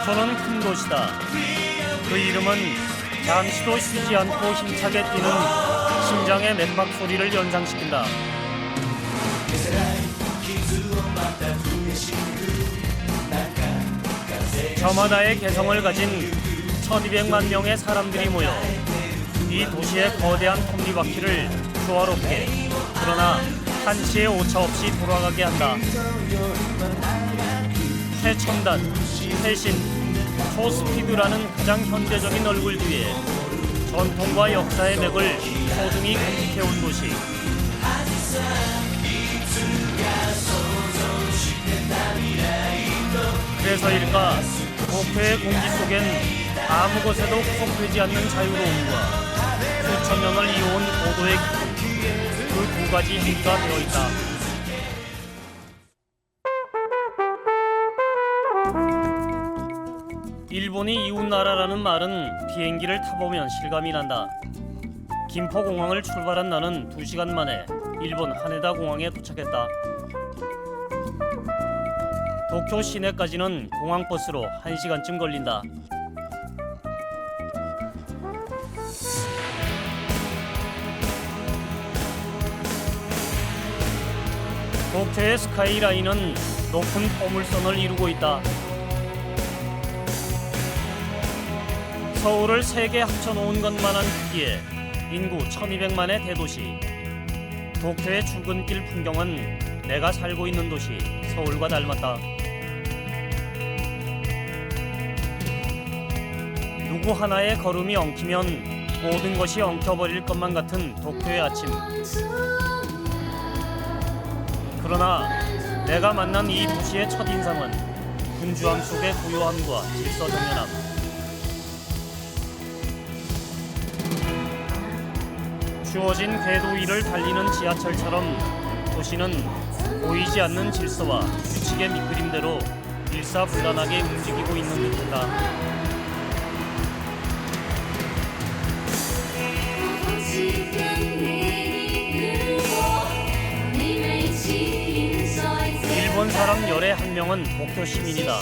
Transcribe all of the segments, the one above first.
도쿄는 큰 도시다. 그 이름은 잠시도 쉬지 않고 힘차게 뛰는 심장의 맥박 소리를 연상시킨다. 저마다의 개성을 가진 1200만 명의 사람들이 모여 이 도시의 거대한 톱니바퀴를 조화롭게 그러나 한치의 오차 없이 돌아가게 한다. 최첨단, 최신, 초스피드라는 가장 현대적인 얼굴 뒤에 전통과 역사의 맥을 소중히 간직해온 도시. 그래서일까 도쿄의 공기 속엔 아무 곳에도 구속되지 않는 자유로움과 수천 년을 이어온 고도의 기쁨, 그 두 가지 행위가 되어있다. 일본이 이웃나라라는 말은 비행기를 타보면 실감이 난다. 김포공항을 출발한 나는 2시간 만에 일본 하네다 공항에 도착했다. 도쿄 시내까지는 공항버스로 1시간쯤 걸린다. 도쿄의 스카이라인은 높은 포물선을 이루고 있다. 서울을 3개 합쳐놓은 것만한 크기에 인구 1200만의 대도시. 도쿄의 출근길 풍경은 내가 살고 있는 도시 서울과 닮았다. 누구 하나의 걸음이 엉키면 모든 것이 엉켜버릴 것만 같은 도쿄의 아침. 그러나 내가 만난 이 도시의 첫인상은 분주함 속의 고요함과 질서정연함. 주어진 궤도 위를 달리는 지하철처럼 도시는 보이지 않는 질서와 규칙의 밑그림대로 일사불란하게 움직이고 있는 듯하다. 일본 사람 열의 한 명은 도쿄 시민이다.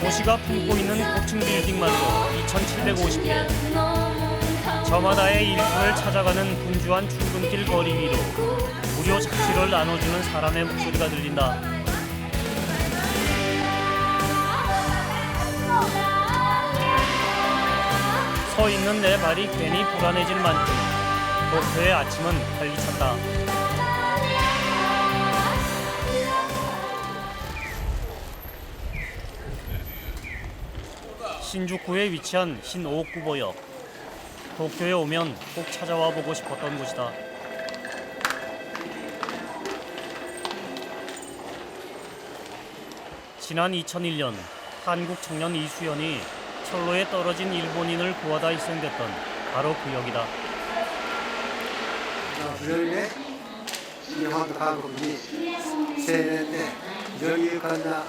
도시가 품고 있는 고층 빌딩만도 2750개. 저마다의 일터를 찾아가는 분주한 출근길 거리 위로 무료 잡지를 나눠주는 사람의 목소리가 들린다. 서 있는 내 발이 괜히 불안해질 만큼 도쿄의 아침은 활기찼다. 신주쿠에 위치한 신오쿠보역. 도쿄에 오면 꼭 찾아와 보고 싶었던 곳이다. 지난 2001년 한국 청년 이수연이 철로에 떨어진 일본인을 구하다 희생됐던 바로 그 역이다. 非常にね、日本と韓国に青年で非常に勇敢な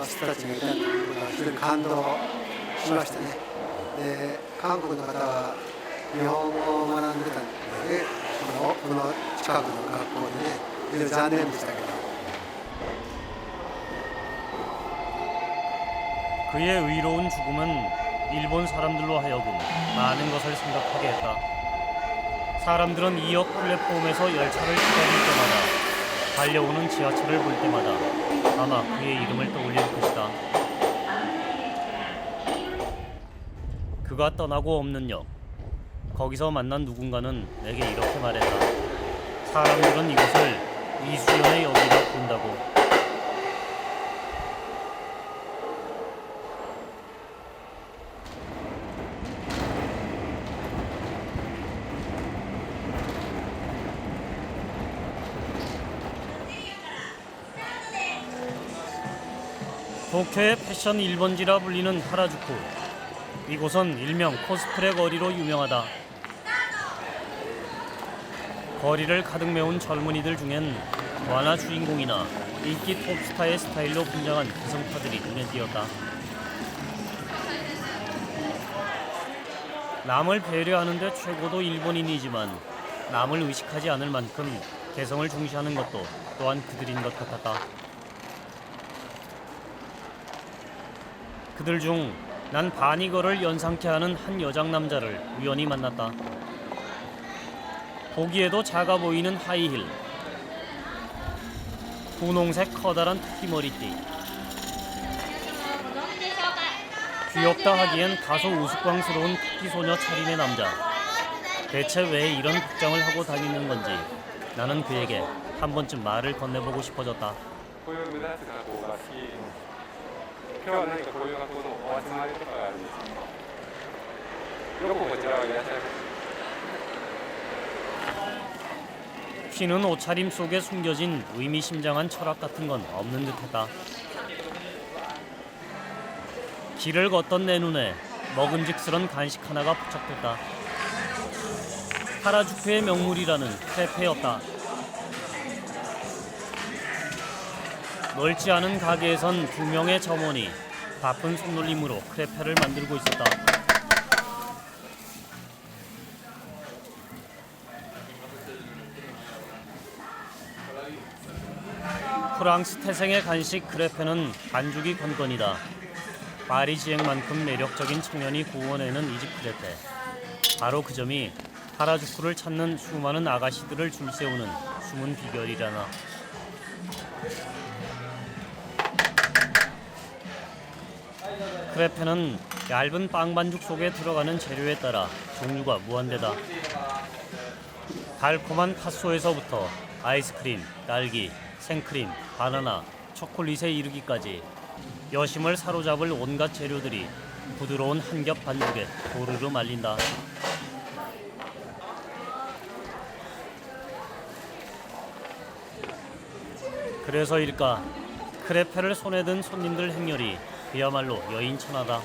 人たちがいたということは非常に感動しましたね。で、韓国の方は日本語を学んでたんでね、この近くの学校でね、非常に残念でしたけど。 그의 의로운 죽음은 일본 사람들로 하여금 많은 것을 생각하게 했다. 사람들은 2역 플랫폼에서 열차를 기다릴 때마다 달려오는 지하철을 볼 때마다 아마 그의 이름을 떠올릴 것이다. 그가 떠나고 없는 역. 거기서 만난 누군가는 내게 이렇게 말했다. 사람들은 이곳을 이수연의 역이라 부른다고. 도쿄의 패션 1번지라 불리는 하라주쿠. 이곳은 일명 코스프레 거리로 유명하다. 거리를 가득 메운 젊은이들 중엔 만화 주인공이나 인기 톱스타의 스타일로 분장한 기성파들이 눈에 띄었다. 남을 배려하는 데 최고도 일본인이지만 남을 의식하지 않을 만큼 개성을 중시하는 것도 또한 그들인 것 같았다. 그들 중 난 바니걸을 연상케 하는 한 여장 남자를 우연히 만났다. 보기에도 작아 보이는 하이힐, 분홍색 커다란 토끼 머리띠, 귀엽다 하기엔 다소 우스꽝스러운 토끼 소녀 차림의 남자. 대체 왜 이런 복장을 하고 다니는 건지 나는 그에게 한 번쯤 말을 건네보고 싶어졌다. こういう目立つ学校が好き。今日は何かこういう学校のお集まりとかがあるんですか。よくこちらはいらっしゃいます。 튀는 옷차림 속에 숨겨진 의미심장한 철학 같은 건 없는 듯했다. 길을 걷던 내 눈에 먹음직스런 간식 하나가 포착됐다. 하라주쿠의 명물이라는 크레페였다. 넓지 않은 가게에선 2명의 점원이 바쁜 손놀림으로 크레페를 만들고 있었다. 프랑스 태생의 간식 크레페는 반죽이 건건이다. 파리지앵만큼 매력적인 청년이 구워내는 이 집 크레페. 바로 그 점이 하라주쿠를 찾는 수많은 아가씨들을 줄세우는 숨은 비결이라나. 크레페는 얇은 빵 반죽 속에 들어가는 재료에 따라 종류가 무한대다. 달콤한 팥소에서부터 아이스크림, 딸기, 생크림, 바나나, 초콜릿에 이르기까지 여심을 사로잡을 온갖 재료들이 부드러운 한 겹 반죽에 도르르 말린다. 그래서일까 크레페를 손에 든 손님들 행렬이 그야말로 여인천하다.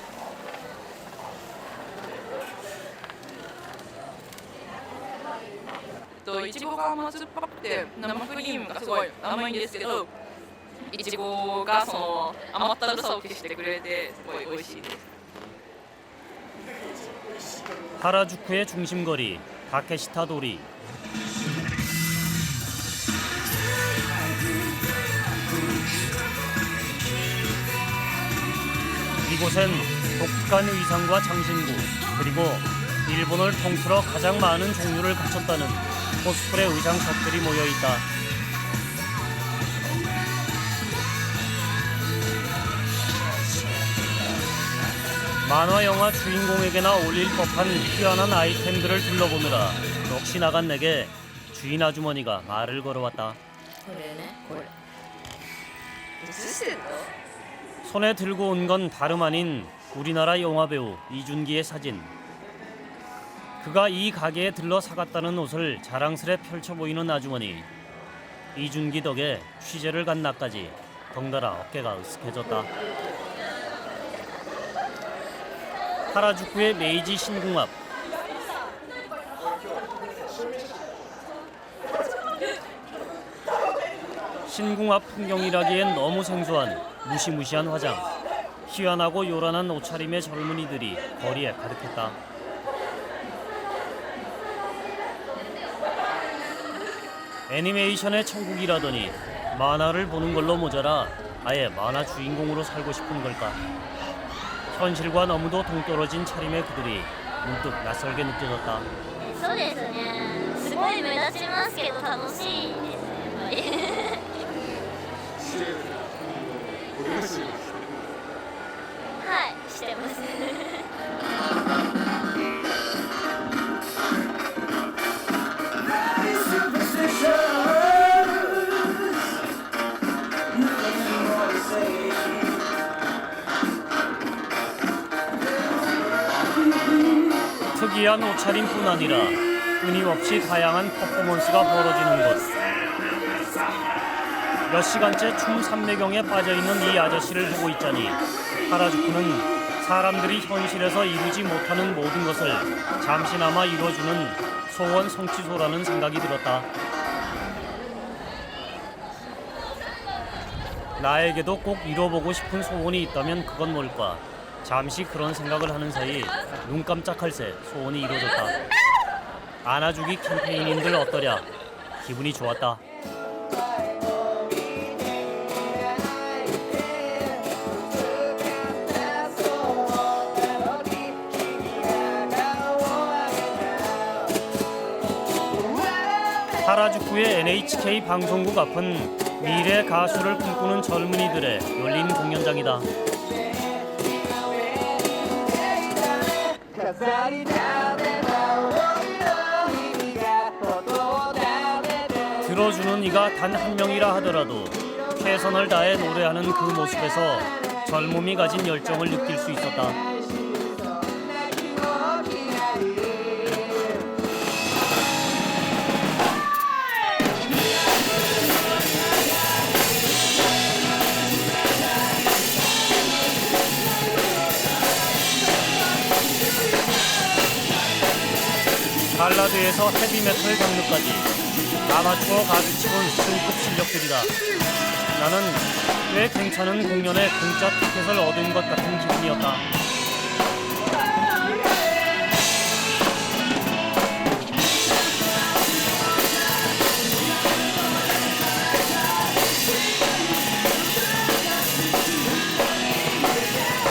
いちごが甘酸っぱくて生クリームがすごい甘いんですけど、いちごがその甘ったるさを消してくれてすごい美味しいです。 하라주쿠의 중심거리 다케시타 도리. 이곳엔 독특한 의상과 장신구, 그리고 일본을 통틀어 가장 많은 종류를 갖췄다는 코스프레 의상샵들이 모여있다. 만화 영화 주인공에게나 어울릴 법한 희한한 아이템들을 둘러보느라 넋이 나간 내게 주인 아주머니가 말을 걸어왔다. これね、これ。写してんの？ 손에 들고 온 건 다름 아닌 우리나라 영화배우 이준기의 사진. 그가 이 가게에 들러 사갔다는 옷을 자랑스레 펼쳐 보이는 아주머니. 이준기 덕에 취재를 간 나까지 덩달아 어깨가 으쓱해졌다. 하라주쿠의 메이지 신궁 앞. 신궁 앞 풍경이라기엔 너무 생소한 무시무시한 화장, 희한하고 요란한 옷차림의 젊은이들이 거리에 가득했다. 애니메이션의 천국이라더니 만화를 보는 걸로 모자라 아예 만화 주인공으로 살고 싶은 걸까? 현실과 너무도 동떨어진 차림의 그들이 문득 낯설게 느껴졌다. そうですね。すごい目立ちますけど楽しいですね。はい、してます。특이한 옷차림뿐 아니라 끊임없이 다양한 퍼포먼스가 벌어지는 곳. 몇 시간째 춤 삼매경에 빠져있는 이 아저씨를 보고 있자니 하라주쿠는 사람들이 현실에서 이루지 못하는 모든 것을 잠시나마 이뤄주는 소원 성취소라는 생각이 들었다. 나에게도 꼭 이뤄보고 싶은 소원이 있다면 그건 뭘까? 잠시 그런 생각을 하는 사이 눈 깜짝할 새 소원이 이루어졌다. 안아주기 캠페인인들 어떠랴? 기분이 좋았다. 하라주쿠의 NHK 방송국 앞은 미래 가수를 꿈꾸는 젊은이들의 열린 공연장이다. 들어주는 이가 단 한 명이라 하더라도 최선을 다해 노래하는 그 모습에서 젊음이 가진 열정을 느낄 수 있었다. 발라드에서 헤비메탈 장르까지 아마추어 가수치곤 승급 실력들이다. 나는 꽤 괜찮은 공연에 공짜 티켓을 얻은 것 같은 기분이었다.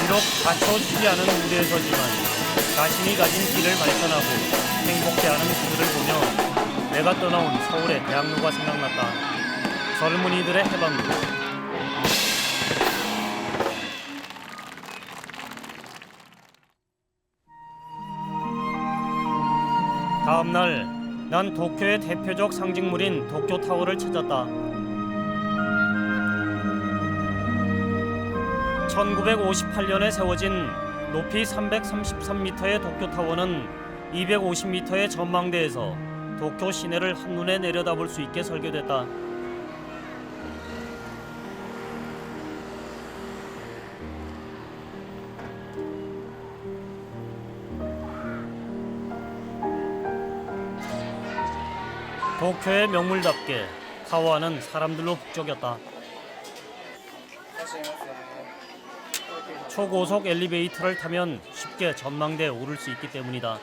비록 갖춰지지 않은 무대에서지만 자신이 가진 길을 발견하고 행복해하는 그들을 보며 내가 떠나온 서울의 대학로가 생각났다. 젊은이들의 해방도. 다음 날, 난 도쿄의 대표적 상징물인 도쿄타워를 찾았다. 1958년에 세워진 높이 333m의 도쿄타워는 250m의 전망대에서 도쿄 시내를 한눈에 내려다볼 수 있게 설계됐다. 도쿄의 명물답게 타워 안은 사람들로 북적였다. 초고속 엘리베이터를 타면 쉽게 전망대에 오를 수 있기 때문이다.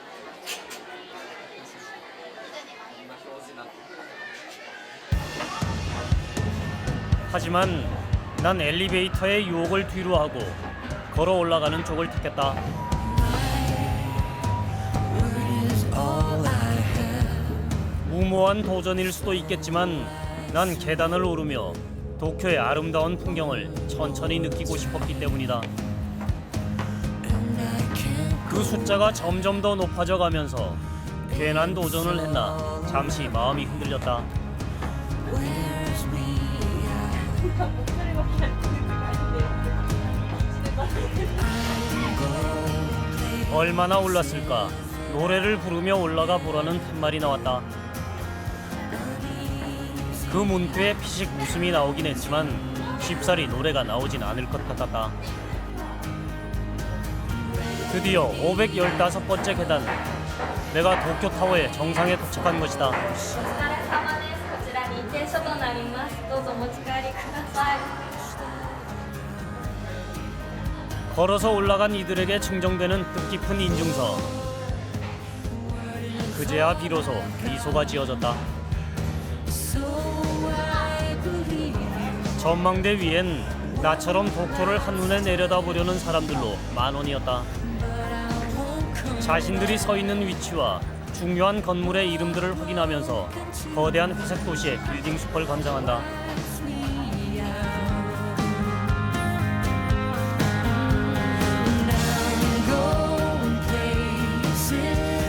하지만 난 엘리베이터의 유혹을 뒤로하고 걸어 올라가는 쪽을 택했다. 무모한 도전일 수도 있겠지만 난 계단을 오르며 도쿄의 아름다운 풍경을 천천히 느끼고 싶었기 때문이다. 그 숫자가 점점 더 높아져 가면서 괜한 도전을 했나 잠시 마음이 흔들렸다. 얼마나 올랐을까? 노래를 부르며 올라가 보라는 팻말이 나왔다. 그 문구에 피식 웃음이 나오긴 했지만 쉽사리 노래가 나오진 않을 것 같았다. 드디어 515번째 계단. 내가 도쿄타워의 정상에 도착한 것이다. お疲れ様です。こちら認定書となります。どうぞお持ち帰りください。 걸어서 올라간 이들에게 증정되는 뜻깊은 인증서. 그제야 비로소 미소가 지어졌다. 전망대 위엔 나처럼 도쿄를 한눈에 내려다보려는 사람들로 만원이었다. 자신들이 서 있는 위치와 중요한 건물의 이름들을 확인하면서 거대한 회색 도시의 빌딩 숲을 감상한다.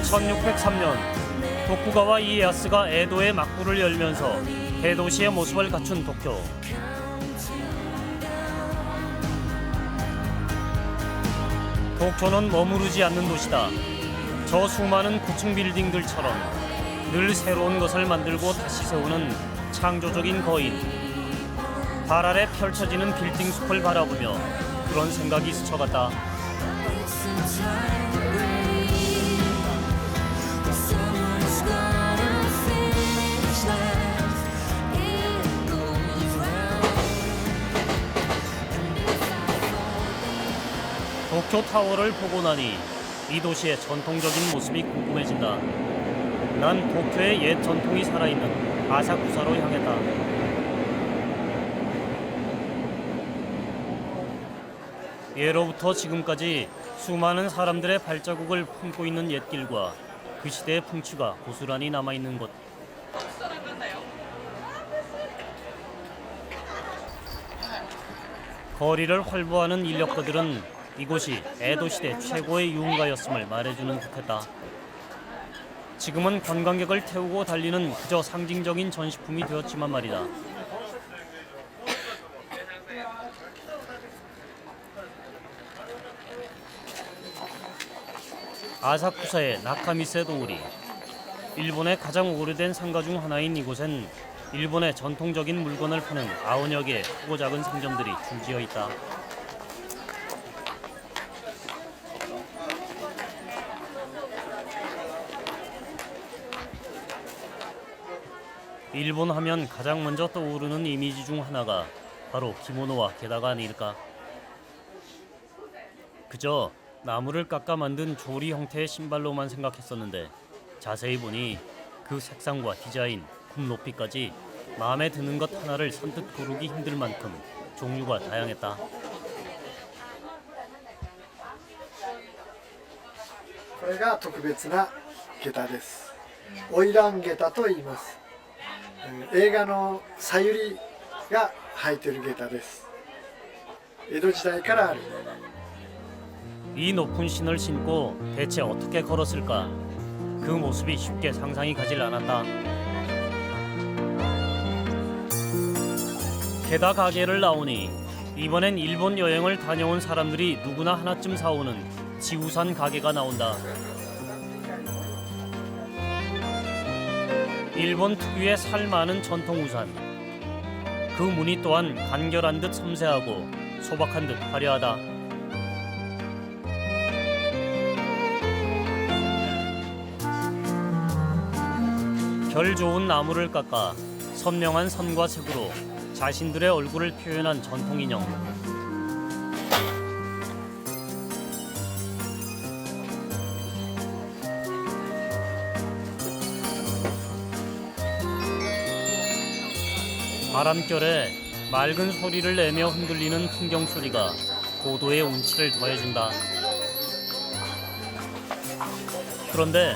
(1603년) 도쿠가와 이에야스가 에도의 막부를 열면서 대도시의 모습을 갖춘 도쿄. 도쿄는 머무르지 않는 도시다. 저 수많은 고층 빌딩들처럼 늘 새로운 것을 만들고 다시 세우는 창조적인 거인. 발 아래 펼쳐지는 빌딩 숲을 바라보며 그런 생각이 스쳐갔다. 도쿄타워를 보고 나니 이 도시의 전통적인 모습이 궁금해진다. 난 도쿄의 옛 전통이 살아있는 아사쿠사로 향했다. 예로부터 지금까지 수많은 사람들의 발자국을 품고 있는 옛길과 그 시대의 풍취가 고스란히 남아있는 곳. 거리를 활보하는 인력거들은 이곳이 에도시대 최고의 유흥가였음을 말해주는 듯했다. 지금은 관광객을 태우고 달리는 그저 상징적인 전시품이 되었지만 말이다. 아사쿠사의 나카미세 도우리. 일본의 가장 오래된 상가 중 하나인 이곳엔 일본의 전통적인 물건을 파는 90여 개의 크고 작은 상점들이 줄지어 있다. 일본 하면 가장 먼저 떠오르는 이미지 중 하나가 바로 기모노와 게다가 아닐까. 그저 나무를 깎아 만든 조리 형태의 신발로만 생각했었는데 자세히 보니 그 색상과 디자인, 굽 높이까지 마음에 드는 것 하나를 선뜻 고르기 힘들 만큼 종류가 다양했다. これが特別な下駄です。花魁下駄と言います。映画のさゆりが履いてる下駄です。江戸時代からある。 이 높은 신을 신고 대체 어떻게 걸었을까? 그 모습이 쉽게 상상이 가질 않았다. 게다 가게를 나오니 이번엔 일본 여행을 다녀온 사람들이 누구나 하나쯤 사오는 지우산 가게가 나온다. 일본 특유의 살 많은 전통 우산. 그 무늬 또한 간결한 듯 섬세하고 소박한 듯 화려하다. 결 좋은 나무를 깎아 선명한 선과 색으로 자신들의 얼굴을 표현한 전통 인형. 바람결에 맑은 소리를 내며 흔들리는 풍경 소리가 고도의 운치를 더해준다. 그런데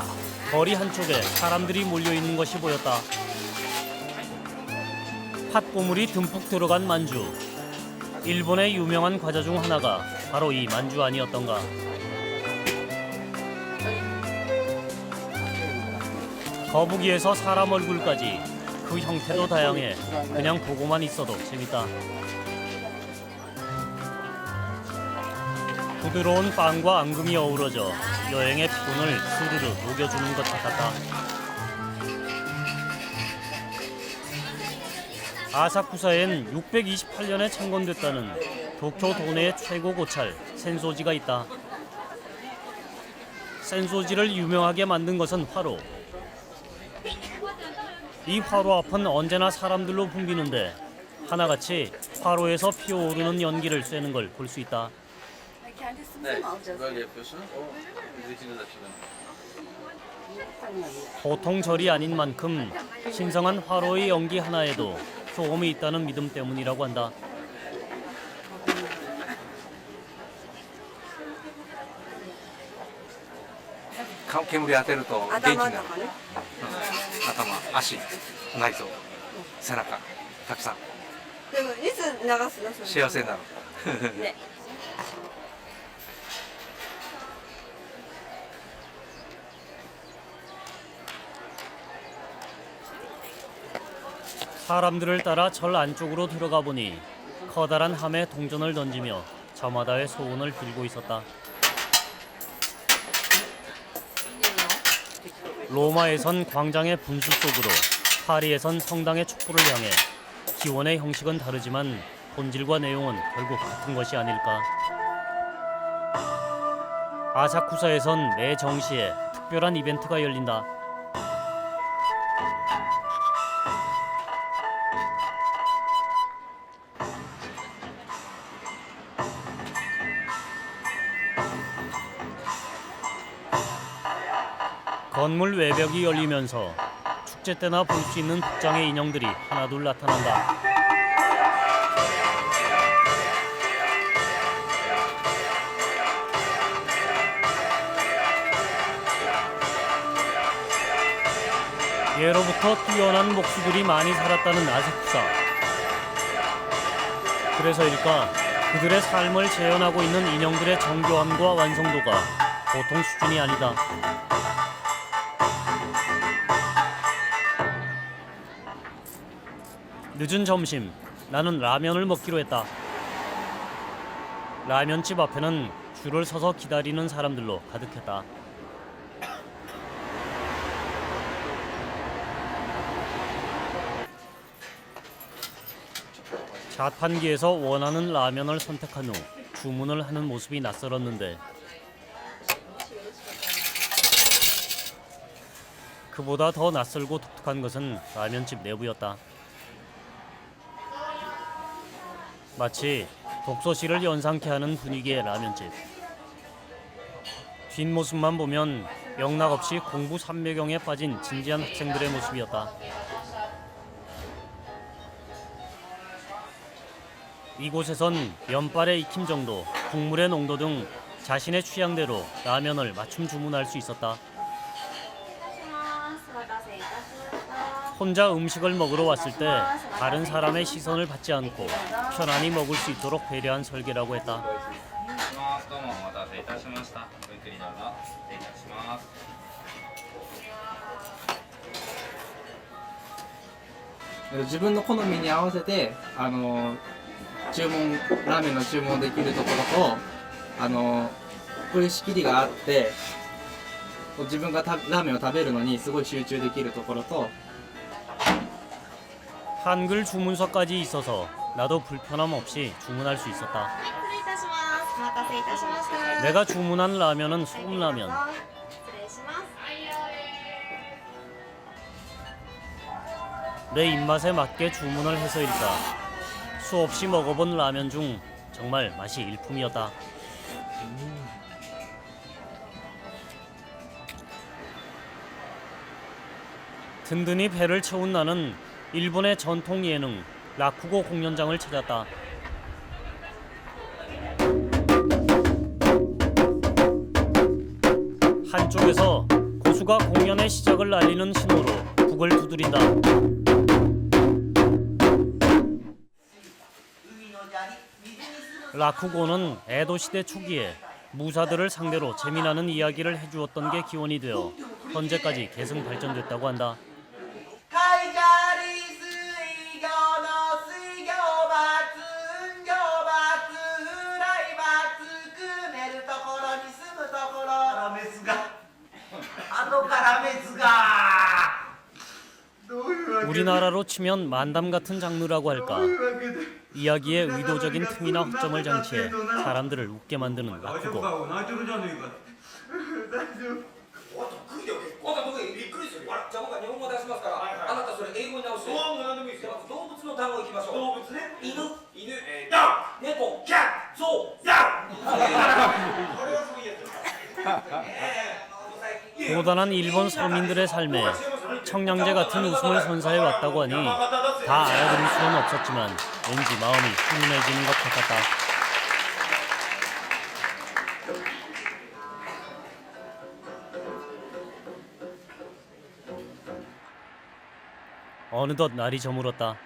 거리 한쪽에 사람들이 몰려있는 것이 보였다. 팥고물이 듬뿍 들어간 만주. 일본의 유명한 과자 중 하나가 바로 이 만주 아니었던가. 거북이에서 사람 얼굴까지 그 형태도 다양해 그냥 보고만 있어도 재밌다. 부드러운 빵과 앙금이 어우러져 여행의 피곤을 스르르 녹여주는 것 같았다. 아사쿠사엔 628년에 창건됐다는 도쿄 도내의 최고 고찰 센소지가 있다. 센소지를 유명하게 만든 것은 화로. 이 화로 앞은 언제나 사람들로 붐비는데 하나같이 화로에서 피어오르는 연기를 쐬는 걸 볼 수 있다. 보통 절이 아닌 만큼 신성한 화로의 연기 하나에도 효험이 있다는 믿음 때문이라고 한다.煙当てると元気になる。頭、足、内臓、背中、たくさんでもいつ流すのそれ幸せになる。ね 사람들을 따라 절 안쪽으로 들어가 보니 커다란 함에 동전을 던지며 저마다의 소원을 빌고 있었다. 로마에선 광장의 분수 속으로, 파리에선 성당의 촛불을 향해 기원의 형식은 다르지만 본질과 내용은 결국 같은 것이 아닐까. 아사쿠사에선 매 정시에 특별한 이벤트가 열린다. 건물 외벽이 열리면서 축제 때나 볼 수 있는 복장의 인형들이 하나둘 나타난다. 예로부터 뛰어난 목수들이 많이 살았다는 아세쿠사. 그래서일까 그들의 삶을 재현하고 있는 인형들의 정교함과 완성도가 보통 수준이 아니다. 늦은 점심, 나는 라면을 먹기로 했다. 라면집 앞에는 줄을 서서 기다리는 사람들로 가득했다. 자판기에서 원하는 라면을 선택한 후 주문을 하는 모습이 낯설었는데 그보다 더 낯설고 독특한 것은 라면집 내부였다. 마치 독서실을 연상케 하는 분위기의 라면집. 뒷모습만 보면 영락없이 공부 삼매경에 빠진 진지한 학생들의 모습이었다. 이곳에선 면발의 익힘 정도, 국물의 농도 등 자신의 취향대로 라면을 맞춤 주문할 수 있었다. 혼자 음식을 먹으러 왔을 때 다른 사람의 시선을 받지 않고 편안히 먹을 수 있도록 배려한 설계라고 했다. どうもお待たせいたしました。ごゆっくりどうぞ。失礼いたします。 自分の好みに合わせて注文ラーメンの注文できるところとこういう仕切りがあって自分がラーメンを食べるのにすごい集中できるところと 한글 주문서까지 있어서 나도 불편함 없이 주문할 수 있었다. 失礼いたします。お待たせいたしました。 내가 주문한 라면은 소금라면. 失礼します。 내 입맛에 맞게 주문을 해서일까 수없이 먹어본 라면 중 정말 맛이 일품이었다. 든든히 배를 채운 나는 일본의 전통 예능 라쿠고 공연장을 찾았다. 한쪽에서 고수가 공연의 시작을 알리는 신호로 북을 두드린다. 라쿠고는 에도 시대 초기에 무사들을 상대로 재미나는 이야기를 해주었던 게 기원이 되어 현재까지 계승 발전됐다고 한다. 우리나라로 치면 만담 같은 장르라고 할까. 이야기에 의도적인 틈이나 허점을 장치해 사람들을 웃게 만드는 라쿠고. 고단한 일본 서민들의 삶에 청량제 같은 웃음을 선사해 왔다고 하니 다 알아들을 수는 없었지만 왠지 마음이 훈훈해지는 것 같았다. 어느덧 날이 저물었다.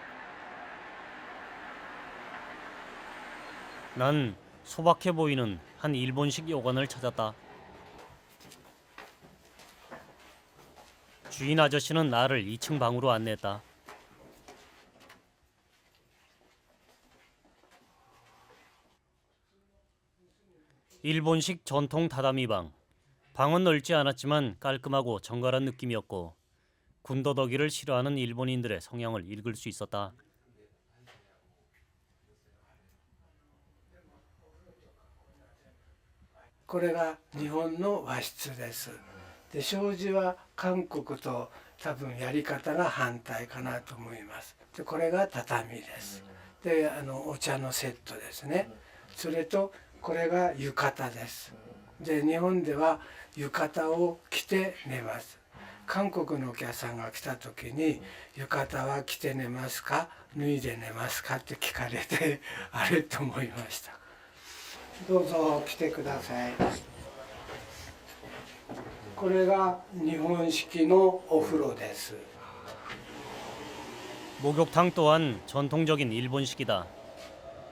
난 소박해 보이는 한 일본식 요관을 찾았다. 주인 아저씨는 나를 2층 방으로 안내했다. 일본식 전통 다다미 방. 방은 넓지 않았지만 깔끔하고 정갈한 느낌이었고 군더더기를 싫어하는 일본인들의 성향을 읽을 수 있었다. これが日本の和室です。で障子は韓国と多分やり方が反対かなと思います。でこれが畳です。でお茶のセットですね。それとこれが浴衣です。で日本では浴衣を着て寝ます。韓国のお客さんが来た時に「浴衣は着て寝ますか脱いで寝ますか?」って聞かれてあれと思いました。どうぞ来てください。これが日本式のお風呂です。 목욕탕 또한 전통적인 일본식이다.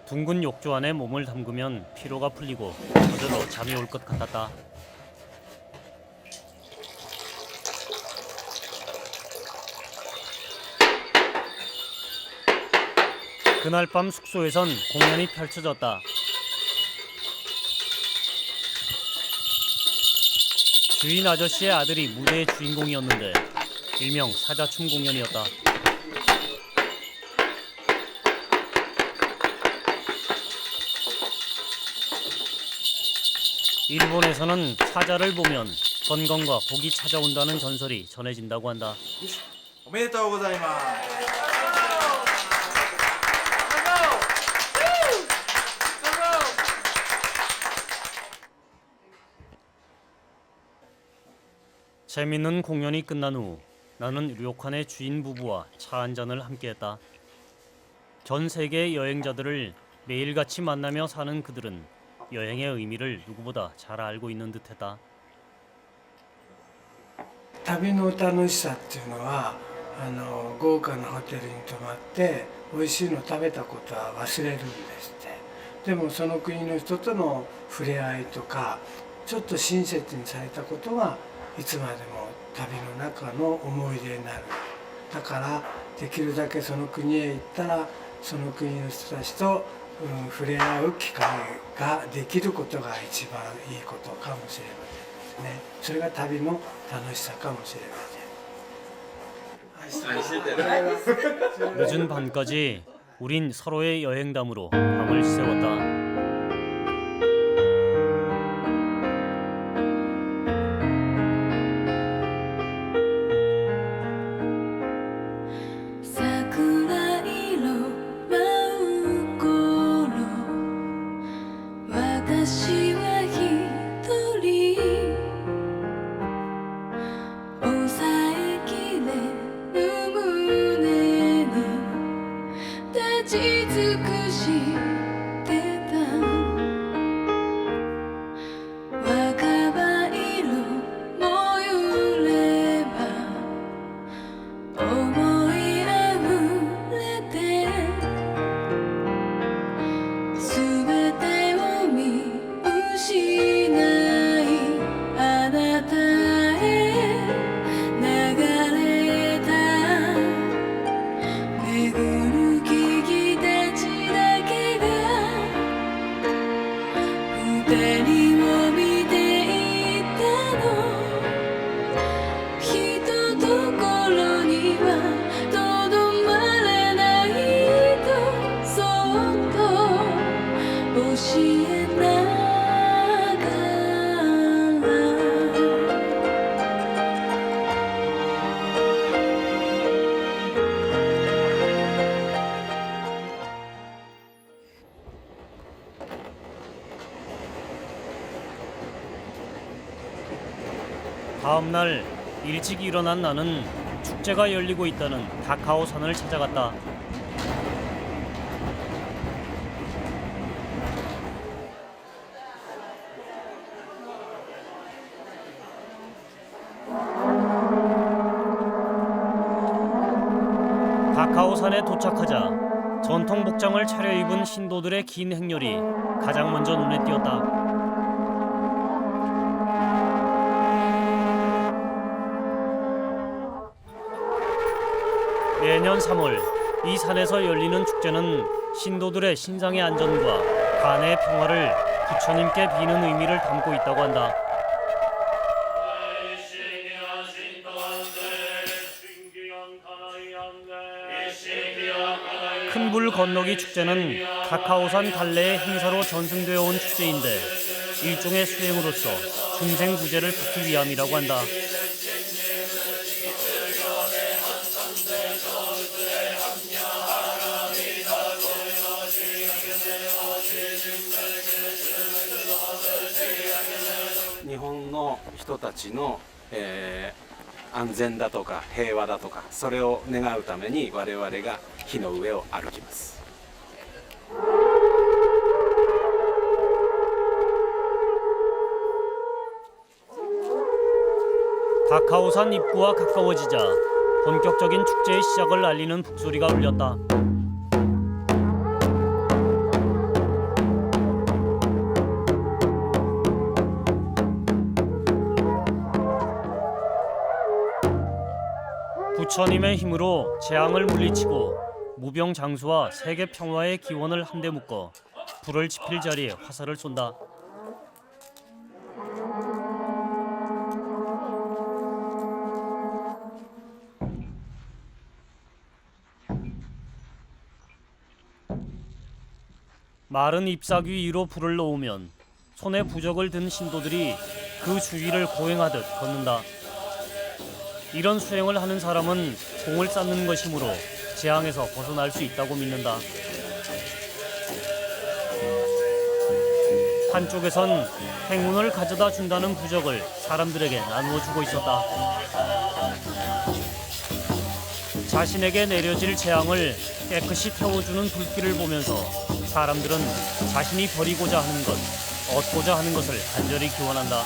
둥근 욕조 안에 몸을 담그면 피로가 풀리고 저절로 잠이 올 것 같았다. 그날 밤 숙소에선 공연이 펼쳐졌다. 주인 아저씨의 아들이 무대의 주인공이었는데 일명 사자춤 공연이었다. 일본에서는 사자를 보면 건강과 복이 찾아온다는 전설이 전해진다고 한다. おめでとうございます。 재밌는 공연이 끝난 후 나는 료칸의 주인 부부와 차 한잔을 함께했다. 전 세계의 여행자들을 매일같이 만나며 사는 그들은 여행의 의미를 누구보다 잘 알고 있는 듯했다. 旅の楽しさっていうのは豪華なホテルに泊まって美味しいの食べたことは忘れるんですって。でもその国の人との触れ合いとかちょっと親切にされたことがいつまでも旅の中の思い出になる。だからできるだけその国へ行ったらその国の人たちと、触れ合う機会ができることが一番いいことかもしれませんね。それが旅の楽しさかもしれません。 늦은 밤까지 우린 서로의 여행담으로 밤을 새웠다. 다음 날 일찍 일어난 나는 축제가 열리고 있다는 다카오산을 찾아갔다. 다카오산에 도착하자 전통 복장을 차려입은 신도들의 긴 행렬이 가장 먼저 눈에 띄었다. 매년 3월 이 산에서 열리는 축제는 신도들의 신상의 안전과 간의 평화를 부처님께 비는 의미를 담고 있다고 한다. 큰불 건너기 축제는 다카오산 달래의 행사로 전승되어 온 축제인데 일종의 수행으로서 중생구제를 받기 위함이라고 한다. 安全だとか平和だとかそれを願うために我々が火の上を歩きます。다카오산 입구와 가까워지자 본격적인 축제의 시작을 알리는 북소리가 울렸다. 부처님의 힘으로 재앙을 물리치고 무병장수와 세계 평화의 기원을 한데 묶어 불을 지필 자리에 화살을 쏜다. 마른 잎사귀 위로 불을 놓으면 손에 부적을 든 신도들이 그 주위를 고행하듯 걷는다. 이런 수행을 하는 사람은 공을 쌓는 것이므로 재앙에서 벗어날 수 있다고 믿는다. 한쪽에선 행운을 가져다 준다는 부적을 사람들에게 나누어 주고 있었다. 자신에게 내려질 재앙을 깨끗이 태워주는 불길을 보면서 사람들은 자신이 버리고자 하는 것, 얻고자 하는 것을 간절히 기원한다.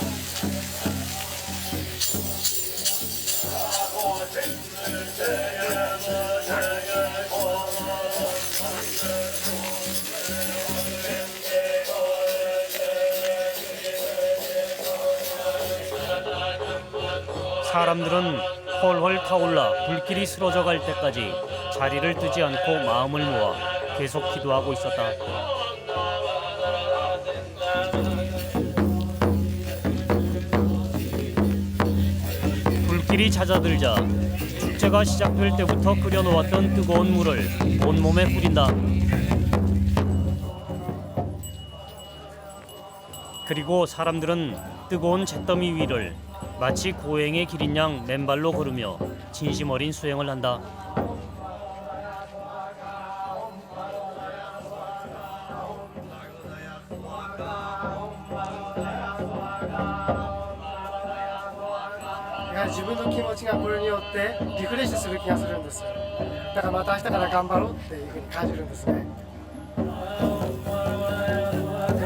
사람들은 헐헐 타올라 불길이 쓰러져 갈 때까지 자리를 뜨지 않고 마음을 모아 계속 기도하고 있었다. 불길이 잦아들자 축제가 시작될 때부터 끓여놓았던 뜨거운 물을 온몸에 뿌린다. 그리고 사람들은 뜨거운 잿더미 위를 마치 고행의 길인 양 맨발로 걸으며 진심 어린 수행을 한다.やはり自分の気持ちがこれによってリフレッシュする気がするんです。だからまた明日から頑張ろうっていうふうに感じるんですね。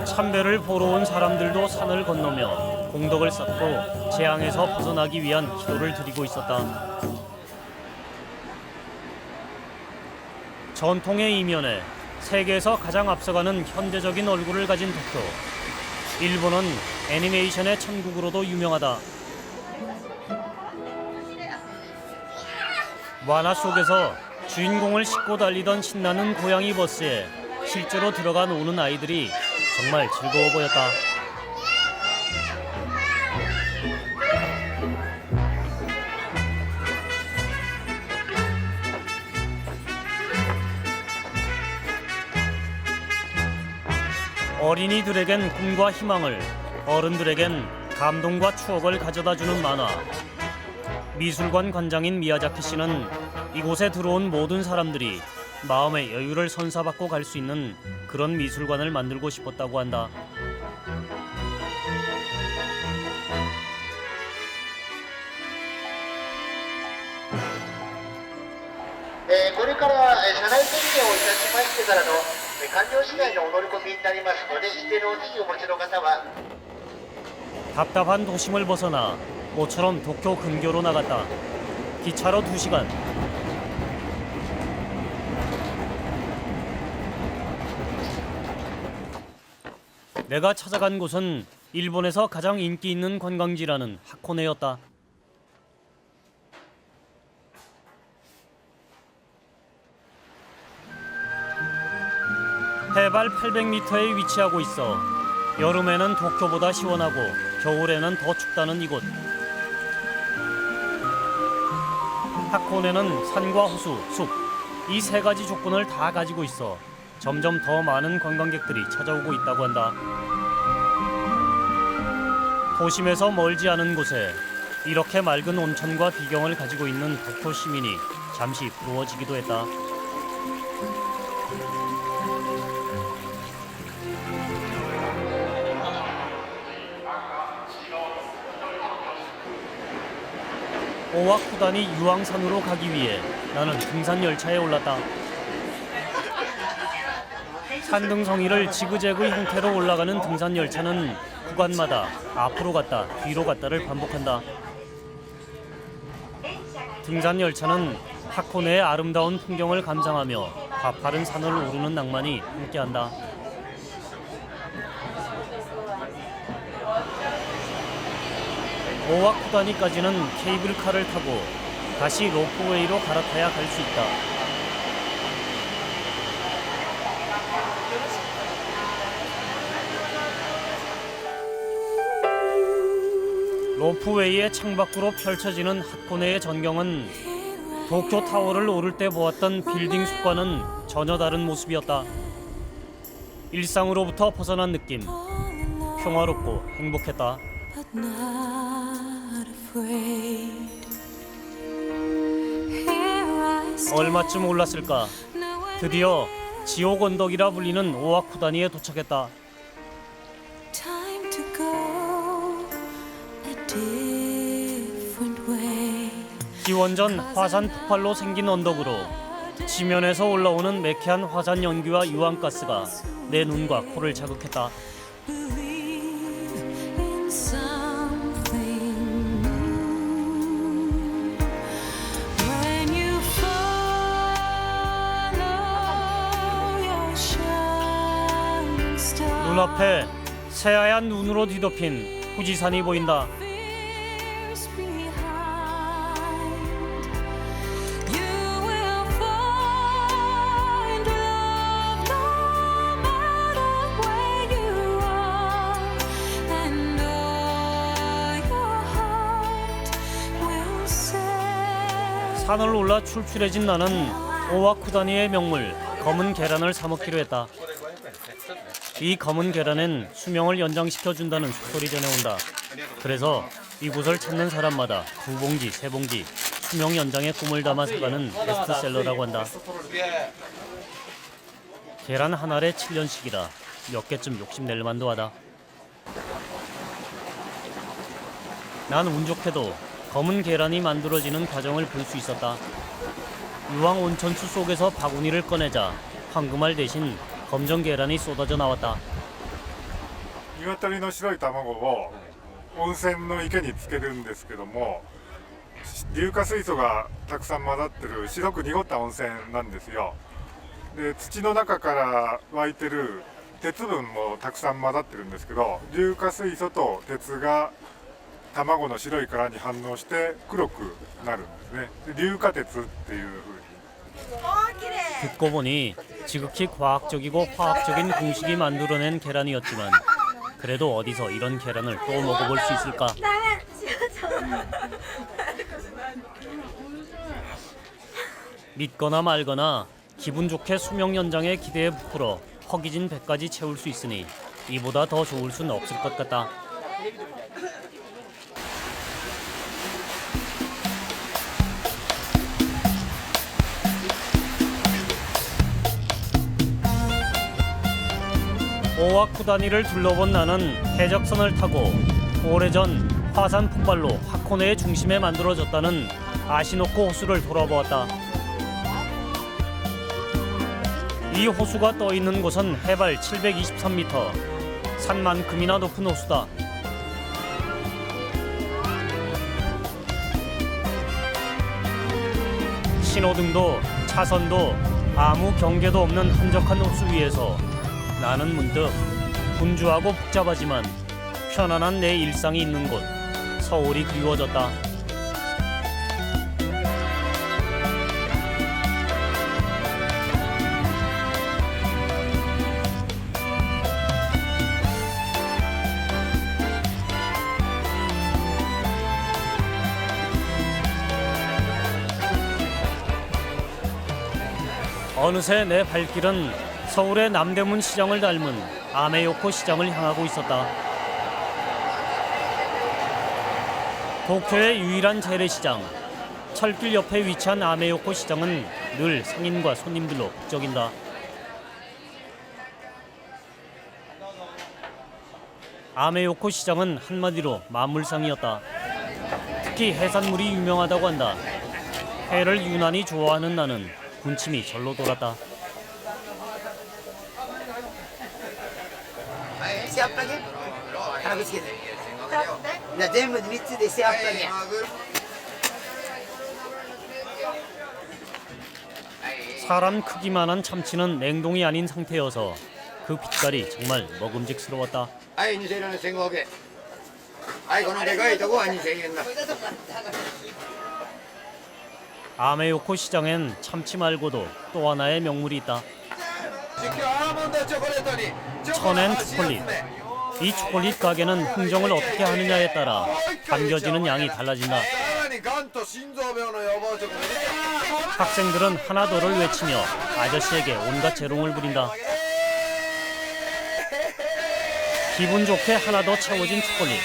참배를 보러 온 사람들도 산을 건너며 공덕을 쌓고 재앙에서 벗어나기 위한 기도를 드리고 있었다. 전통의 이면에 세계에서 가장 앞서가는 현대적인 얼굴을 가진 도쿄. 일본은 애니메이션의 천국으로도 유명하다. 만화 속에서 주인공을 싣고 달리던 신나는 고양이 버스에 실제로 들어가 노는 아이들이 정말 즐거워 보였다. 어린이들에겐 꿈과 희망을, 어른들에겐 감동과 추억을 가져다주는 만화. 미술관 관장인 미야자키 씨는 이곳에 들어온 모든 사람들이 마음의 여유를 선사받고 갈 수 있는 그런 미술관을 만들고 싶었다고 한다. これから車内点検をいたしましてからの完了次第のお乗り込みになりますので、指定のお次をお持ちの方は 답답한 도심을 벗어나 모처럼 도쿄 근교로 나갔다. 기차로 2시간. 내가 찾아간 곳은 일본에서 가장 인기 있는 관광지라는 하코네였다. 해발 800m에 위치하고 있어 여름에는 도쿄보다 시원하고 겨울에는 더 춥다는 이곳. 하코네는 산과 호수, 숲, 이 세 가지 조건을 다 가지고 있어 점점 더 많은 관광객들이 찾아오고 있다고 한다. 도심에서 멀지 않은 곳에 이렇게 맑은 온천과 비경을 가지고 있는 도쿄 시민이 잠시 부러워지기도 했다. 오와쿠다니 유황산으로 가기 위해 나는 등산 열차에 올랐다. 산등성이를 지그재그 형태로 올라가는 등산 열차는 구간마다 앞으로 갔다 뒤로 갔다를 반복한다. 등산 열차는 하코네의 아름다운 풍경을 감상하며 가파른 산을 오르는 낭만이 함께한다. 오와쿠다니까지는 케이블카를 타고 다시 로프웨이로 갈아타야 갈 수 있다. 로프웨이의 창밖으로 펼쳐지는 하코네의 전경은 도쿄 타워를 오를 때 보았던 빌딩 숲과는 전혀 다른 모습이었다. 일상으로부터 벗어난 느낌, 평화롭고 행복했다. 얼마쯤 올랐을까? 드디어 지옥 언덕이라 불리는 오와쿠다니에 도착했다. 기원전 화산 폭발로 생긴 언덕으로 지면에서 올라오는 매캐한 화산 연기와 유황가스가 내 눈과 코를 자극했다. 눈앞에 새하얀 눈으로 뒤덮인 후지산이 보인다. 산을 올라 출출해진 나는 오와쿠다니의 명물 검은 계란을 사 먹기로 했다. 이 검은 계란엔 수명을 연장시켜준다는 소리 전해온다. 그래서 이곳을 찾는 사람마다 2봉지, 3봉지 수명 연장의 꿈을 담아 사가는 베스트셀러라고 한다. 계란 한 알에 7년씩이라 몇 개쯤 욕심낼 만도 하다. 난 운 좋게도 검은 계란이 만들어지는 과정을 볼 수 있었다. 유황 온천수 속에서 바구니를 꺼내자 황금알 대신 검정 계란이 쏟아져 나왔다. ニワトリの白い卵を温泉の池につけるんですけども、硫化水素がたくさん混ざってる白く濁った温泉なんですよ。で、土の中から湧いてる鉄分もたくさん混ざってるんですけど、硫化水素と鉄が卵の白い殻に反応して黒くなるんですね。で、硫化鉄っていう風に。 듣고 보니 지극히 과학적이고 화학적인 공식이 만들어낸 계란이었지만 그래도 어디서 이런 계란을 또 먹어볼 수 있을까? 믿거나 말거나 기분 좋게 수명 연장의 기대에 부풀어 허기진 배까지 채울 수 있으니 이보다 더 좋을 순 없을 것 같다. 오와쿠다니를 둘러본 나는 해적선을 타고 오래전 화산 폭발로 하코네의 중심에 만들어졌다는 아시노코 호수를 돌아보았다. 이 호수가 떠 있는 곳은 해발 723m, 산만큼이나 높은 호수다. 신호등도 차선도 아무 경계도 없는 한적한 호수 위에서 나는 문득 분주하고 복잡하지만 편안한 내 일상이 있는 곳 서울이 그리워졌다. 어느새 내 발길은 서울의 남대문 시장을 닮은 아메요코 시장을 향하고 있었다. 도쿄의 유일한 재래시장, 철길 옆에 위치한 아메요코 시장은 늘 상인과 손님들로 북적인다. 아메요코 시장은 한마디로 만물상이었다. 특히 해산물이 유명하다고 한다. 회를 유난히 좋아하는 나는 군침이 절로 돌았다. 1800円辛口つけてじゃあ全部で3つで1800円 사람 크기만한 참치는 냉동이 아닌 상태여서 그 빛깔이 정말 먹음직스러웠다. はい2000円の1500円はいこのでかいとこは2000円だ 아메요코 시장엔 참치 말고도 또 하나의 명물이 있다. 천엔 초콜릿. 이 초콜릿 가게는 흥정을 어떻게 하느냐에 따라 담겨지는 양이 달라진다. 학생들은 하나더를 외치며 아저씨에게 온갖 재롱을 부린다. 기분 좋게 하나 더 채워진 초콜릿.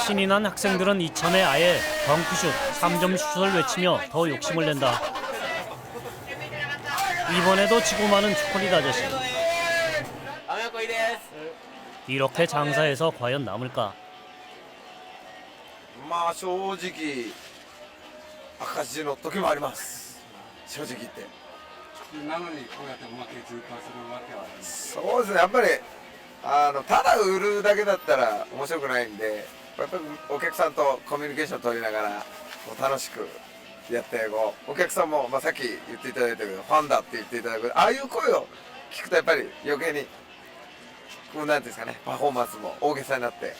신이 난 학생들은 이참에 아예 덩크슛, 3점 슛을 외치며 더 욕심을 낸다. 이번에도 지고 마는 초콜릿 아저씨. 이렇게 장사해서 과연 남을까? まあ正直赤字の時もあります正直言ってなのにこうやってうまくずっとするわけはそうですねやっぱりただ売るだけだったら面白くないんでやっぱりお客さんとコミュニケーション取りながら楽しくやってお客さんも、さっき言っていただいたけどファンだって言っていただくああいう声を聞くとやっぱり余計にこうなんていうんですかねパフォーマンスも大げさになって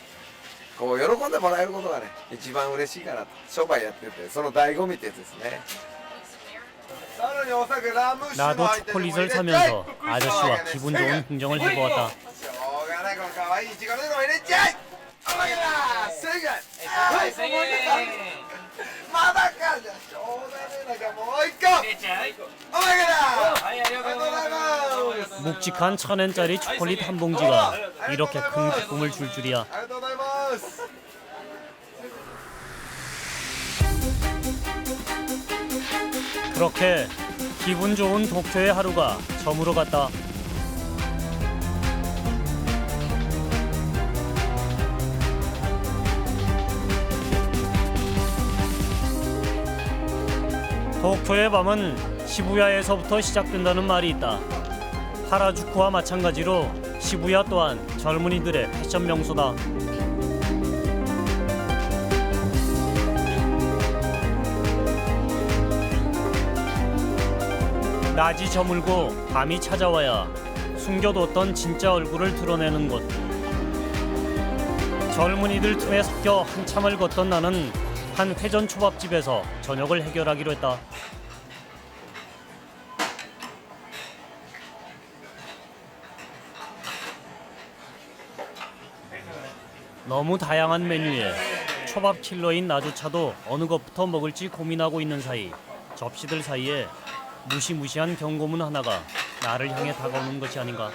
こう喜んでもらえることがね一番嬉しいかなと商売やっててその醍醐味ってやつですね 나도 초콜릿을 사면서 아저씨와 기분 좋은 흥정을 해보았다. 묵직한 1000엔짜리 초콜릿 한 봉지가 이렇게 큰 기쁨을 줄 줄이야. 그렇게 기분 좋은 도쿄의 하루가 저물어 갔다. 도쿄의 밤은 시부야에서부터 시작된다는 말이 있다. 하라주쿠와 마찬가지로 시부야 또한 젊은이들의 패션 명소다. 낮이 저물고 밤이 찾아와야 숨겨뒀던 진짜 얼굴을 드러내는 곳. 젊은이들 틈에 섞여 한참을 걷던 나는 한 회전 초밥집에서 저녁을 해결하기로 했다. 너무 다양한 메뉴에 초밥 킬러인 나조차도 어느 것부터 먹을지 고민하고 있는 사이 접시들 사이에 무시무시한 경고문 하나가 나를 향해 다가오는 것이 아닌가.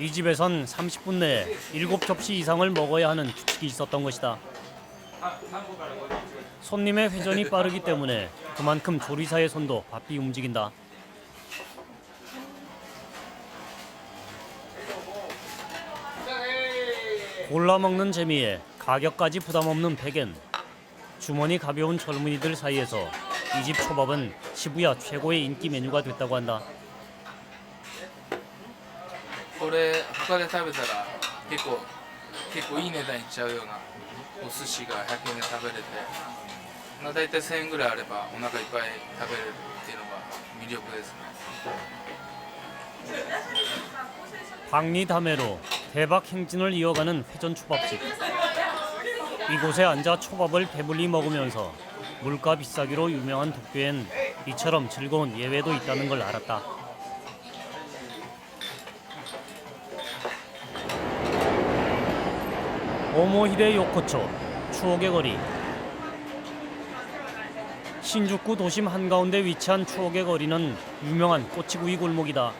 이 집에선 30분 내에 7접시 이상을 먹어야 하는 규칙이 있었던 것이다. 손님의 회전이 빠르기 때문에 그만큼 조리사의 손도 바삐 움직인다. 골라 먹는 재미에 가격까지 부담 없는 100엔. 주머니 가벼운 젊은이들 사이에서 이 집 초밥은 시부야 최고의 인기 메뉴가 됐다고 한다. これ他で食べたら結構いい値段いっちゃうようなお寿司が100円で食べれて、だいたい1000円ぐらいあればお腹いっぱい食べれるっていうのが魅力ですね。 박리다메로 대박 행진을 이어가는 회전 초밥집. 이곳에 앉아 초밥을 배불리 먹으면서 물가 비싸기로 유명한 도쿄엔 이처럼 즐거운 예외도 있다는 걸 알았다. 오모히데 요코초 추억의 거리. 신주쿠 도심 한가운데 위치한 추억의 거리는 유명한 꼬치구이 골목이다.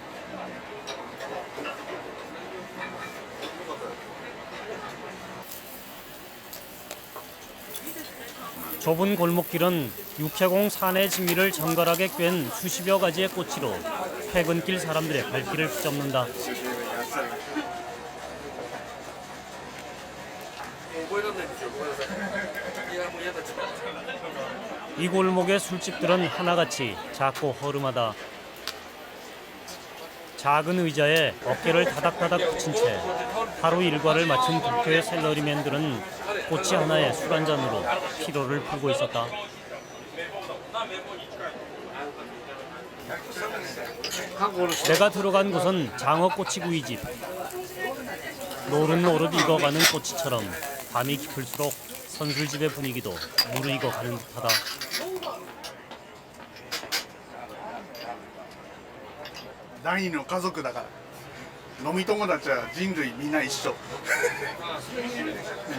좁은 골목길은 육해공 산의 진미를 정갈하게 꿰은 수십여 가지의 꼬치로 퇴근길 사람들의 발길을 휘젓는다. 이 골목의 술집들은 하나같이 작고 허름하다. 작은 의자에 어깨를 다닥다닥 붙인 채 하루 일과를 마친 도쿄의 샐러리맨들은 꼬치 하나에 술 한 잔으로 피로를 풀고 있었다. 내가 들어간 곳은 장어꼬치구이집. 노릇노릇 익어가는 꼬치처럼 밤이 깊을수록 선술집의 분위기도 무르익어가는 듯하다. 第二の家族だから飲み友達は人類みんな一緒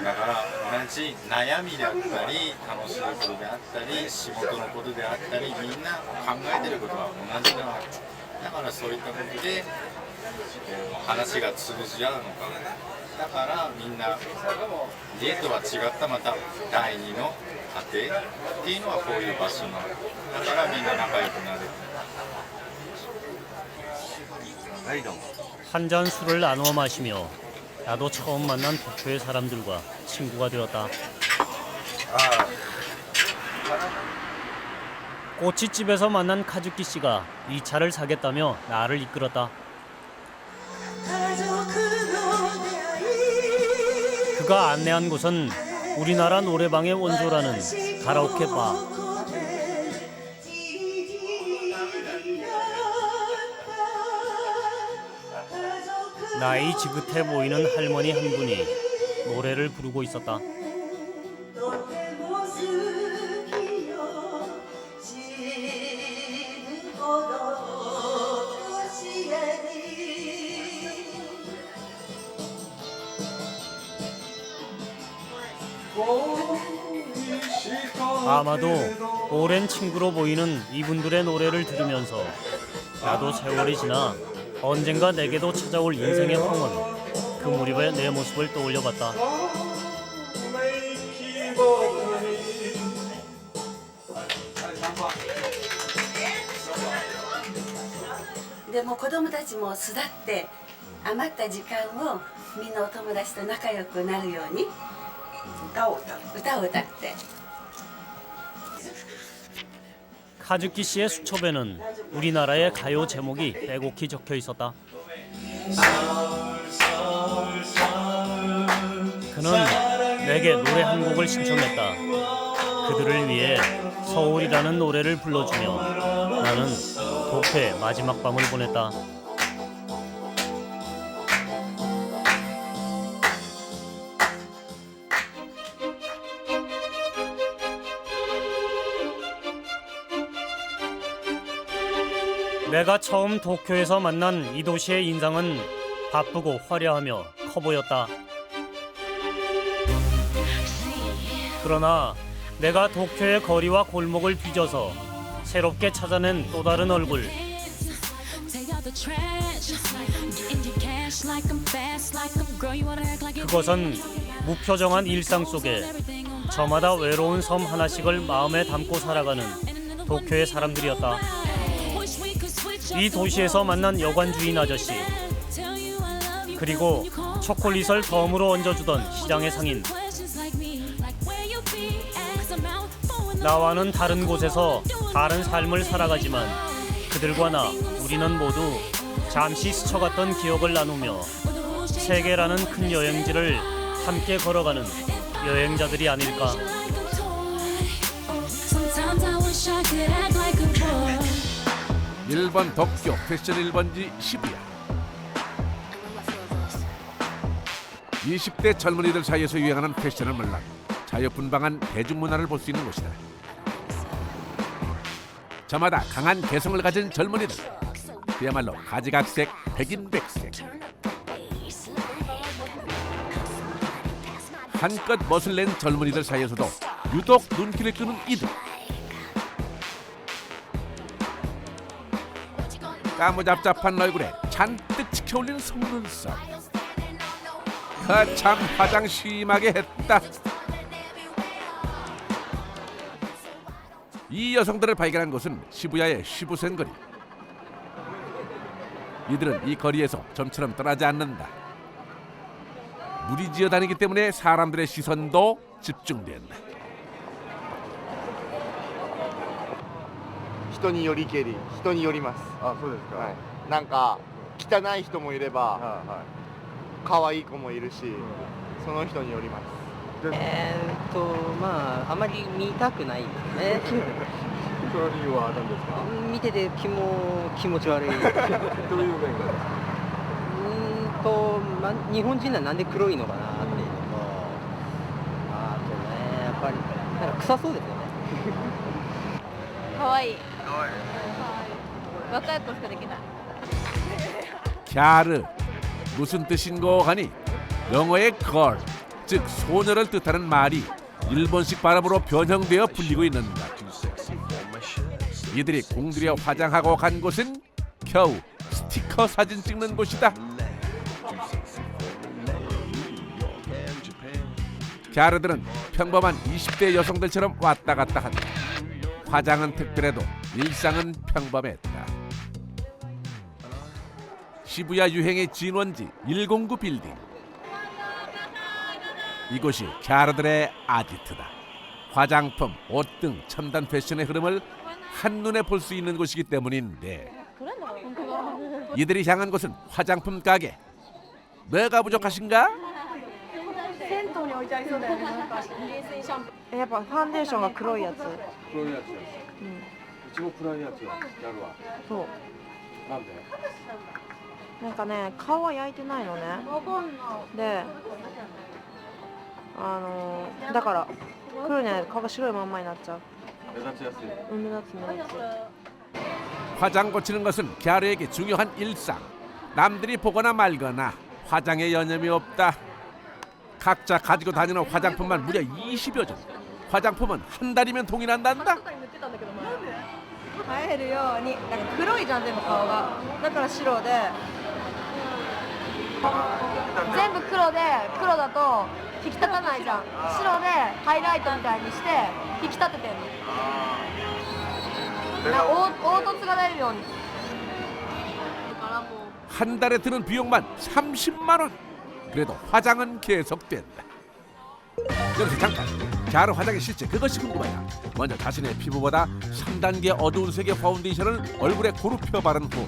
だから同じ悩みであったり楽しいことであったり仕事のことであったりみんな考えてることは同じなわけだからそういったことで話が通じ合うのかだからみんな家とは違ったまた第二の家庭っていうのはこういう場所なのだからみんな仲良くなる 한 잔 술을 나누어 마시며 나도 처음 만난 도쿄의 사람들과 친구가 되었다. 꼬치집에서 만난 카즈키 씨가 이 차를 사겠다며 나를 이끌었다. 그가 안내한 곳은 우리나라 노래방의 원조라는 가라오케 바. 나이 지긋해 보이는 할머니 한 분이 노래를 부르고 있었다. 아마도 오랜 친구로 보이는 이분들의 노래를 들으면서 나도 세월이 지나 언젠가 내게도 찾아올 인생의 황혼, 그 무렵의 내 모습을 떠올려봤다. でも子供たちも巣立って余った時間をみんなお友達と仲良くなるように歌を歌って 카즈키 씨의 수첩에는 우리나라의 가요 제목이 빼곡히 적혀 있었다. 그는 내게 노래 한 곡을 신청했다. 그들을 위해 서울이라는 노래를 불러주며 나는 도쿄의 마지막 밤을 보냈다. 내가 처음 도쿄에서 만난 이 도시의 인상은 바쁘고 화려하며 커 보였다. 그러나 내가 도쿄의 거리와 골목을 뒤져서 새롭게 찾아낸 또 다른 얼굴. 그것은 무표정한 일상 속에 저마다 외로운 섬 하나씩을 마음에 담고 살아가는 도쿄의 사람들이었다. 이 도시에서 만난 여관 주인 아저씨, 그리고 초콜릿을 덤으로 얹어주던 시장의 상인. 나와는 다른 곳에서 다른 삶을 살아가지만 그들과 나, 우리는 모두 잠시 스쳐갔던 기억을 나누며 세계라는 큰 여행지를 함께 걸어가는 여행자들이 아닐까. 일본 도쿄 패션 1번지 시부야. 20대 젊은이들 사이에서 유행하는 패션을 물론 자유분방한 대중문화를 볼 수 있는 곳이다. 저마다 강한 개성을 가진 젊은이들, 그야말로 가지각색, 백인백색. 한껏 멋을 낸 젊은이들 사이에서도 유독 눈길을 끄는 이들. 까무잡잡한 얼굴에 잔뜩 치켜올리는 속눈썹. 참 화장 심하게 했다. 이 여성들을 발견한 곳은 시부야의 시부센 거리. 이들은 이 거리에서 좀처럼 떠나지 않는다. 무리지어 다니기 때문에 사람들의 시선도 집중된다. 人によりけり人によります。あ、そうですか。はい。なんか汚い人もいれば、可愛い子もいるし、その人によります。まああまり見たくないですね。その理由は何ですか？見てて気持ち悪い。どういう面がですか？まあ日本人はなんで黒いのかなっていうのと、あとねやっぱりなんか臭そうですよね。可愛い。若い子しかできない。 갸르 무슨 뜻인고 하니 영어의 girl 즉 소녀를 뜻하는 말이 일본식 발음으로 변형되어 불리고 있는다. 이들이 공들여 화장하고 간 곳은 겨우 스티커 사진 찍는 곳이다. 갸르들은 평범한 20대 여성들처럼 왔다 갔다 한다. 화장은 특별해도 일상은 평범했다. 시부야 유행의 진원지 109 빌딩. 이곳이 갸르들의 아지트다. 화장품, 옷 등 첨단 패션의 흐름을 한눈에 볼 수 있는 곳이기 때문인데 이들이 향한 곳은 화장품 가게. 뭐가 부족하신가? 銭湯に置いてありそうだよね。なんかやっぱファンデーションが黒いやつ。黒いやつ。一番暗いやつやるわ。そう。なんで？なんかね、顔は焼いてないのね。わかんない。で、だから黒いね、顔が白いまんまになっちゃう。目立ちやすい。目立つ。 화장 고치는 것은 갸르에게 중요한 일상. 남들이 보거나 말거나 화장에 여념이 없다. 각자 가지고 다니는 화장품만 무려 20여 종. 화장품은 한 달이면 동일한단다. 映えるように、なんか黒いじゃん全部顔が。だから白で。全部黒で、黒だと引き立たないじゃん。白でハイライトみたいにして引き立ててるの。凹凸が出るように。 한 달에 드는 비용만 30만 원. 그래도 화장은 계속된다. 여기서 잠깐. 갸르 화장의 실제 그것이 궁금하다. 먼저 자신의 피부보다 3단계 어두운 색의 파운데이션을 얼굴에 고루 바른 후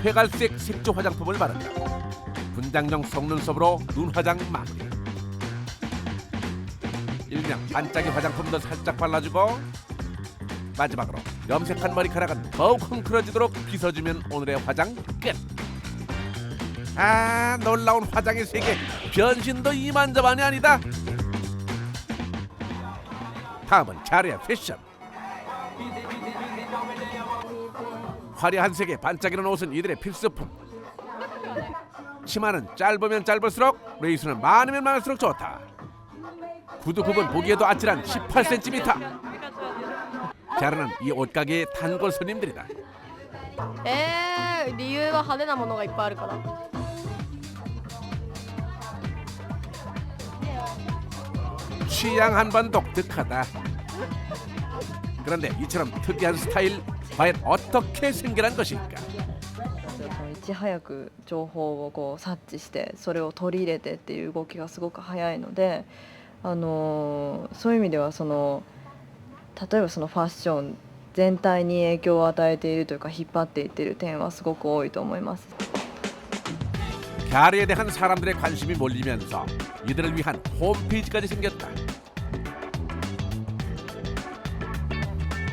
회갈색 색조 화장품을 바른다. 분장용 속눈썹으로 눈 화장 마무리. 일명 반짝이 화장품도 살짝 발라주고 마지막으로 염색한 머리카락은 더욱 헝클어지도록 빗어주면 오늘의 화장 끝. 아, 놀라운 화장의 세계. 변신도 이만저만이 아니다. 다음은 갸르의 패션. 화려한 색의 반짝이는 옷은 이들의 필수품. 치마는 짧으면 짧을수록, 레이스는 많으면 많을수록 좋다. 구두 굽은 보기에도 아찔한 18cm. 갸르는 이 옷가게의 단골 손님들이다. 理由は派手なものがいっぱいあるから。 취향 한번 독특하다. 그런데 이처럼 특이한 스타일 과연 어떻게 생겨난 것일까? いち早く情報をこう察知してそれを取り入れてっていう動きがすごく早いので、そういう意味では例えばそのファッション全体に影響を与えているというか引っ張っていっている点はすごく多いと思います。 갸르에 대한 사람들의 관심이 몰리면서 이들을 위한 홈페이지까지 생겼다.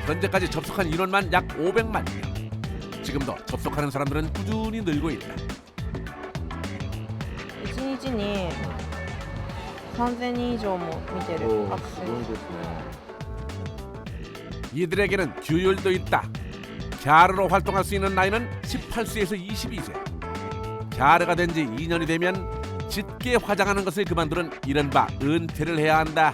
현재까지 접속한 인원만 약 500만 명. 지금도 접속하는 사람들은 꾸준히 늘고 있다. 1日に3000人以上も見てる学生。 이들에게는 규율도 있다. 갸르로 활동할 수 있는 나이는 18세에서 22세. 갸르가 된 지 2년이 되면 짙게 화장하는 것을 그만두는 이른바 은퇴를 해야 한다.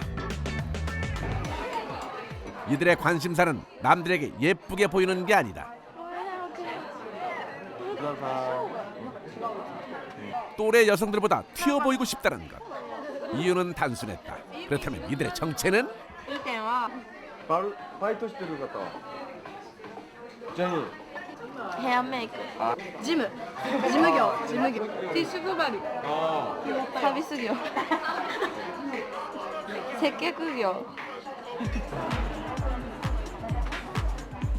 이들의 관심사는 남들에게 예쁘게 보이는 게 아니다. 또래 여성들보다 튀어 보이고 싶다는 것. 이유는 단순했다. 그렇다면 이들의 정체는? いい点はバイトしてる方全員ヘアメイク事務業ティッシュ配りサービス業接客業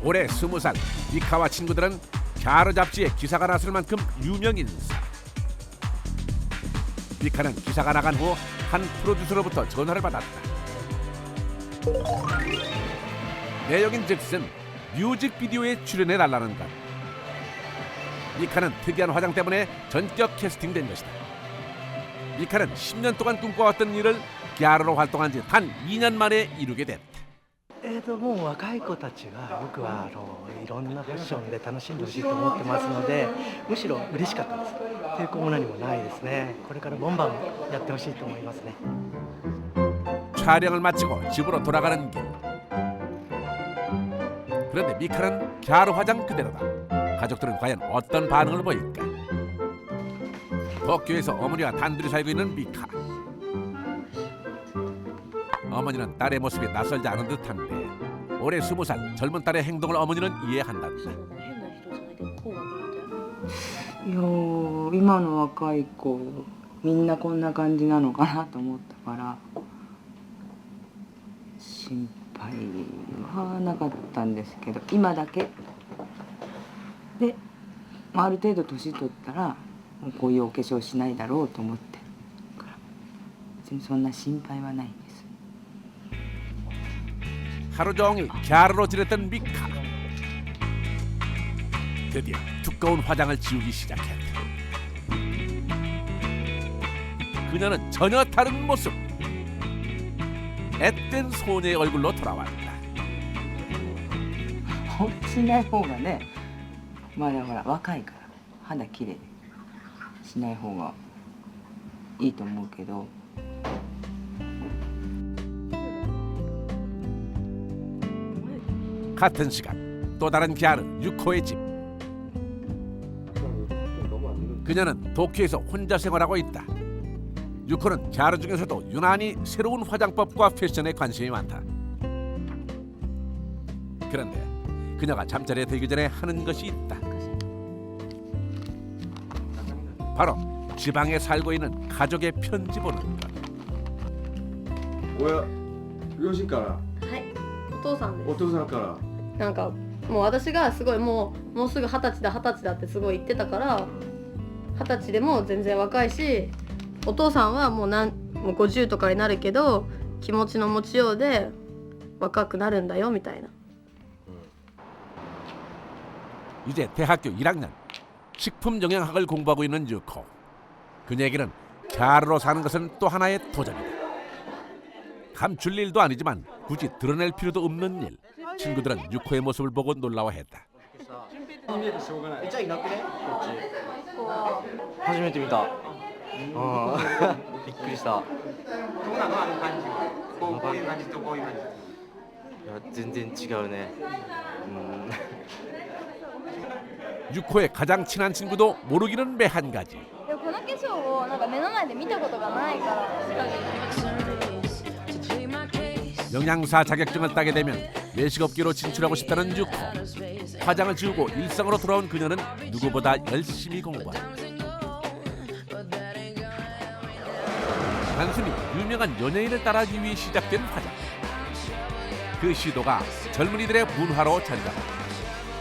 올해 20살 미카와 친구들은 갸르 잡지에 기사가 났을 만큼 유명 인사. 미카는 기사가 나간 후 한 프로듀서로부터 전화를 받았다. 내용인 즉슨 뮤직비디오에 출연해달라는 것. 미카는 특이한 화장 때문에 전격 캐스팅된 것이다. 미카는 10년 동안 꿈꿔왔던 일을 갸르로 활동한 지 단 2년 만에 이루게 됐다. もう若い子たちが僕はいろんなファッションで楽しんでほしいと思ってますので、むしろ嬉しかったです。抵抗も何もないですね。これからバンバンやってほしいと思いますね。 촬영을 마치고 집으로 돌아가는 길. 그런데 미카는 갸르 화장 그대로다. 가족들은 과연 어떤 반응을 보일까? 도쿄에서 어머니와 단둘이 살고 있는 미카. 어머니는 딸의 모습이 낯설지 않은 듯한데 올해 20살 젊은 딸의 행동을 어머니는 이해한단다. いや今の若い子みんなこんな感じなのかなと思ったから心配はなかったんですけど今だけである程度年取ったらもうこういうお化粧しないだろうと思ってから別にそんな心配はないです。 하루 종일 갸르로 지냈던 미카. 드디어 두꺼운 화장을 지우기 시작했다. 그녀는 전혀 다른 모습. 앳된 소녀의 얼굴로 돌아왔다. しない方がねまだほら若いから肌綺麗でしない方がいいと思うけど。 같은 시간 또 다른 갸르 유코의 집. 그녀는 도쿄에서 혼자 생활하고 있다. 유코는 갸르 중에서도 유난히 새로운 화장법과 패션에 관심이 많다. 그런데 그녀가 잠자리에 들기 전에 하는 것이 있다. 바로 지방에 살고 있는 가족의 편지 보는 것. 뭐야?両親から。お父さんです。お父さんから。なんかもう私がすごいもうすぐ20歳だってすごい言ってたから20歳でも全然若いしお父さんはもう50とかになるけど気持ちの持ちようで若くなるんだよみたいな。 이제 대학교 1학년 식품 영양학을 공부하고 있는 유코. 그녀에게는 갸르로 사는 것은 또 하나의 도전이다. 감출 일도 아니지만 굳이 드러낼 필요도 없는 일. 친구들은 유코의 모습을 보고 놀라워했다. 初めて見た。びっくりした。どうなのあの感じは。こういう感じとこういう感じ。いや全然違うね。유코의 가장 친한 친구도 모르기는 매 한 가지. この化粧をなんか目の前で見たことがないから。 영양사 자격증을 따게 되면 외식업계로 진출하고 싶다는 유코. 화장을 지우고 일상으로 돌아온 그녀는 누구보다 열심히 공부한다. 단순히 유명한 연예인을 따라하기 위해 시작된 화장. 그 시도가 젊은이들의 문화로 자리 잡았다.